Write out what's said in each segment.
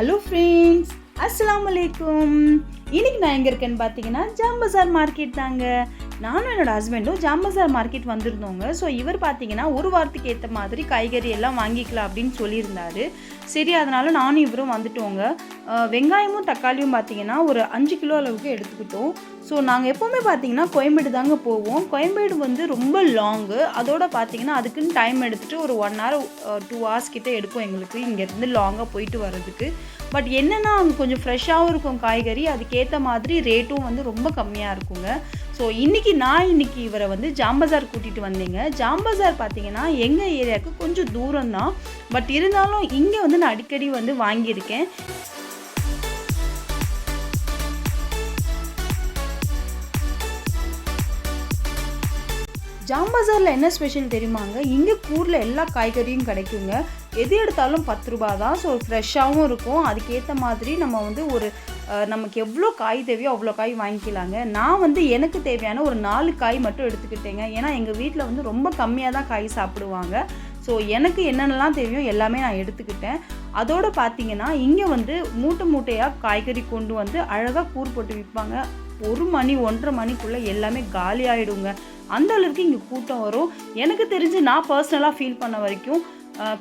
Hello friends, அஸ்ஸலாமு அலைக்கும். இன்றைக்கி நான் எங்கே இருக்கேன்னு பார்த்தீங்கன்னா ஜாம் பஜார் மார்க்கெட் தாங்க. நானும் என்னோடய ஹஸ்பண்டும் ஜாம் பஜார் மார்க்கெட் வந்திருந்தோங்க. ஸோ இவர் பார்த்தீங்கன்னா ஒரு வாரத்துக்கு ஏற்ற மாதிரி காய்கறி எல்லாம் வாங்கிக்கலாம் அப்படின்னு சொல்லியிருந்தார். சரி, அதனால் நானும் இவரும் வந்துட்டோங்க. வெங்காயமும் தக்காளியும் பார்த்தீங்கன்னா ஒரு 5 கிலோ அளவுக்கு எடுத்துக்கிட்டோம். ஸோ நாங்கள் எப்போவுமே பார்த்தீங்கன்னா கோயம்பேடு தாங்க போவோம். கோயம்பேடு வந்து ரொம்ப லாங்கு. அதோடு பார்த்தீங்கன்னா அதுக்குன்னு டைம் எடுத்துகிட்டு ஒரு 1 hour 2 hours கிட்டே எடுக்கும் எங்களுக்கு இங்கேருந்து லாங்காக போயிட்டு வர்றதுக்கு. பட் என்னென்னா அங்கே கொஞ்சம் ஃப்ரெஷ்ஷாகவும் இருக்கும் காய்கறி, அதுக்கேற்ற மாதிரி ரேட்டும் வந்து ரொம்ப கம்மியாக இருக்குங்க. ஸோ இன்றைக்கி இவரை வந்து ஜாம் பஜார் கூட்டிகிட்டு வந்தேங்க. ஜாம் பஜார் பார்த்தீங்கன்னா எங்கள் ஏரியாவுக்கு கொஞ்சம் தூரம் தான், பட் இருந்தாலும் இங்கே வந்து நான் அடிக்கடி வந்து வாங்கியிருக்கேன். ஜாம் பஜாரில் என்ன ஸ்பெஷல் தெரியுமாங்க, இங்கே கூரில் எல்லா காய்கறியும் கிடைக்குங்க. எது எடுத்தாலும் 10 ரூபா தான். ஸோ ஃப்ரெஷ்ஷாகவும் இருக்கும். அதுக்கேற்ற மாதிரி நம்ம வந்து நமக்கு எவ்வளோ காய் தேவையோ அவ்வளோ காய் வாங்கிக்கலாங்க. நான் வந்து எனக்கு தேவையான ஒரு 4 காய் மட்டும் எடுத்துக்கிட்டேங்க. ஏன்னா எங்கள் வீட்டில் வந்து ரொம்ப கம்மியாக தான் காய் சாப்பிடுவாங்க. ஸோ எனக்கு என்னென்னலாம் தேவையோ எல்லாமே நான் எடுத்துக்கிட்டேன். அதோடு பார்த்தீங்கன்னா இங்கே வந்து மூட்டை மூட்டையாக காய்கறி கொண்டு வந்து அழகாக கூர் போட்டு விற்பாங்க. 1 மணி 1:30 மணிக்குள்ளே எல்லாமே காலி ஆகிடுங்க. அந்த அளவுக்கு இங்கே கூட்டம் வரும். எனக்கு தெரிஞ்சு நான் பர்சனலாக ஃபீல் பண்ண வரைக்கும்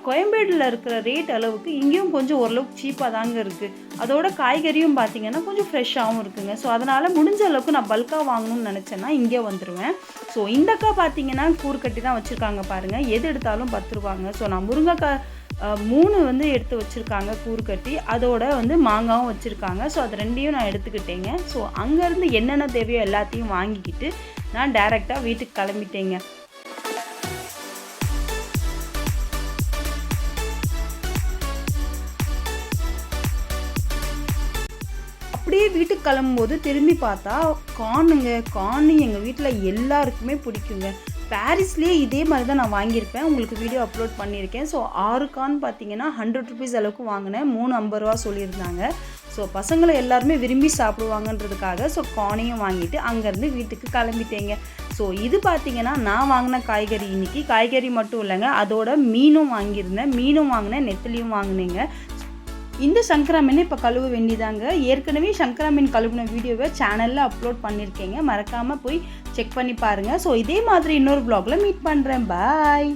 கோயம்பேடில் இருக்கிற ரேட் அளவுக்கு இங்கேயும் கொஞ்சம் ஓரளவுக்கு சீப்பாக தாங்க இருக்குது. அதோட காய்கறியும் பார்த்திங்கன்னா கொஞ்சம் ஃப்ரெஷ்ஷாகவும் இருக்குங்க. ஸோ அதனால் முடிஞ்ச அளவுக்கு நான் பல்காக வாங்கணும்னு நினச்சேன்னா இங்கே வந்துடுவேன். ஸோ இந்தக்காய் பார்த்திங்கன்னா கூறு கட்டி தான் வச்சுருக்காங்க பாருங்கள். எது எடுத்தாலும் 10 ரூபாங்க. ஸோ நான் முருங்கைக்காய் 3 வந்து எடுத்து வச்சுருக்காங்க கூறு கட்டி. அதோட வந்து மாங்காவும் வச்சுருக்காங்க. ஸோ அது 2யும் நான் எடுத்துக்கிட்டேங்க. ஸோ அங்கேருந்து என்னென்ன தேவையோ எல்லாத்தையும் வாங்கிக்கிட்டு நான் டைரெக்டாக வீட்டுக்கு கிளம்பிட்டேங்க. அப்படியே வீட்டுக்கு கிளம்பும்போது திரும்பி பார்த்தா கார்னு எங்கள் வீட்டில் எல்லாருக்குமே பிடிக்குங்க. பாரிஸ்லேயே இதே மாதிரி தான் நான் வாங்கியிருப்பேன். உங்களுக்கு வீடியோ அப்லோட் பண்ணியிருக்கேன். ஸோ 6 கார்ன் பார்த்தீங்கன்னா 100 rupees அளவுக்கு வாங்கினேன். 3 50 ரூபா சொல்லியிருந்தாங்க. ஸோ பசங்களை எல்லாருமே விரும்பி சாப்பிடுவாங்கன்றதுக்காக ஸோ கார்னையும் வாங்கிட்டு அங்கேருந்து வீட்டுக்கு கிளம்பிட்டேங்க. ஸோ இது பார்த்தீங்கன்னா நான் வாங்கின காய்கறி. இன்றைக்கி காய்கறி மட்டும் இல்லைங்க, அதோட மீனும் வாங்கியிருந்தேன். மீனும் வாங்கினேன், நெத்திலியும் வாங்கினேங்க. இந்த சங்கரா மீனை இப்போ கழுவ வேண்டியதாங்க. ஏற்கனவே சங்கரா மீன் கழுவின வீடியோவை சேனலில் அப்லோட் பண்ணியிருக்கேங்க. மறக்காமல் போய் செக் பண்ணி பாருங்கள். ஸோ இதே மாதிரி இன்னொரு vlogல மீட் பண்ணுறேன். பாய்.